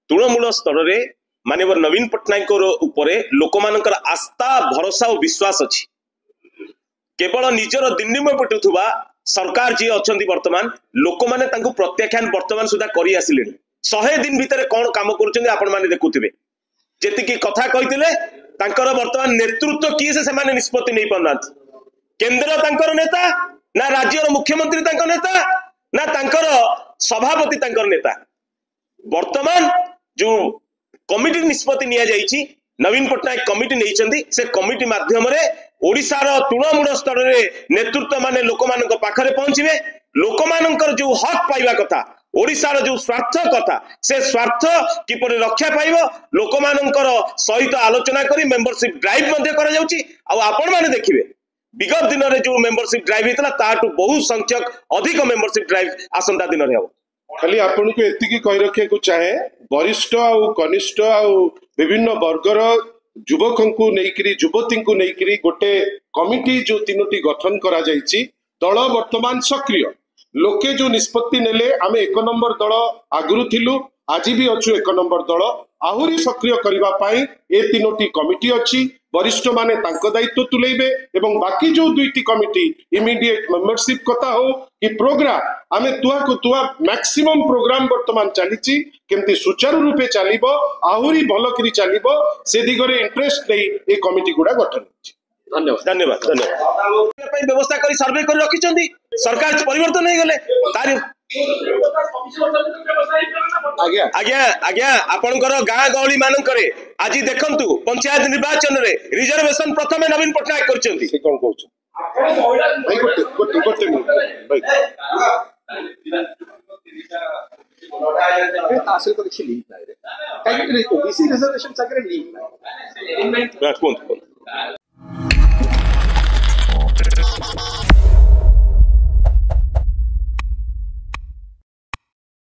तृणमूल स्तर रे माननीय नवीन पट्टनायक उपरे लोक मानकर आस्था भरोसा और विश्वास अच्छी केवल निजर दिनमय पटुवा सरकार जी अच्छा वर्तमान लोक मैंने प्रत्याख्यान वर्तमान सुधा कर आसिले 100 दिन भितर कौन काम कर देखुवे जी कथा कही वर्तमान नेतृत्व किए से निष्पत्ति नहीं पाना केंद्र तांकर नेता ना राज्यर मुख्यमंत्री तांकर नेता ना तांकर सभापति तांकर नेता वर्तमान जो कमिटी निष्पत्ति निया जाइछि नवीन पट्टनायक कमिटी नहीं से कमिटी माध्यम रे ओडिशार तृणमूल स्तर रे नेतृत्व माने लोक मानक पाखरे पहुंचबे लोक मानकर जो हक पाइबा कथा ओडिशार जो स्वार्थ कथा से स्वार्थ किपर रक्षा पाइब लोक मानकर सहित आलोचना करी मेंबरशिप ड्राइव मध्ये करा जाउछि आ आपण माने देखिबे विगत दिन रे जो मेंबरशिप ड्राइव हेतला ताटू बहुत संख्यक अधिक मेंबरशिप ड्राइव आसंता दिन रे हो खाली आपन को एतिकी कहि रखे को चाहे वरिष्ठ आ कनिष्ठ आ विभिन्न वर्गर युवकों को नेकरी युवती को नेकरी गोटे कमिटी जो तीनोटी गठन करा जायछि दल वर्तमान सक्रिय लोके जो निष्पत्ति नेले आमे 1 नंबर दल आगुरु थिलु आज भी अच्छु 1 नंबर दल आहुरी सक्रिय करबा पाई ए तीनोटी कमिटी अछि वरिष्ठ माने तांको दायित्व तुलेबे एवं बाकी जो दुईटी कमिटी इमीडिएट मेंबरशिप कथा हो कि प्रोग्राम आमे तुआ को तुआ मैक्सिमम प्रोग्राम वर्तमान चलीची केमती सुचारू रूपे चलीबो आहुरी भलो करी चलीबो से दिगरे इंटरेस्ट नै ए कमिटी गुडा गठन होछि। धन्यवाद धन्यवाद धन्यवाद व्यवस्था करी सर्वे कर रखिचंदी सरकार परिवर्तन नहीं गले तारी आज्ञा आज्ञा आज्ञा आपनकर गाँ गहली मानकरे आज देखंतु पंचायत निर्वाचन रे रिजर्वेशन प्रथमे नवीन पट्टनायक करचंती से कोन कहू भाई गोटे मिनिट भाई तासे तो किसी लिंक नाही रे काही ओबीसी रिजर्वेशन सगळे लिंक नाही कोण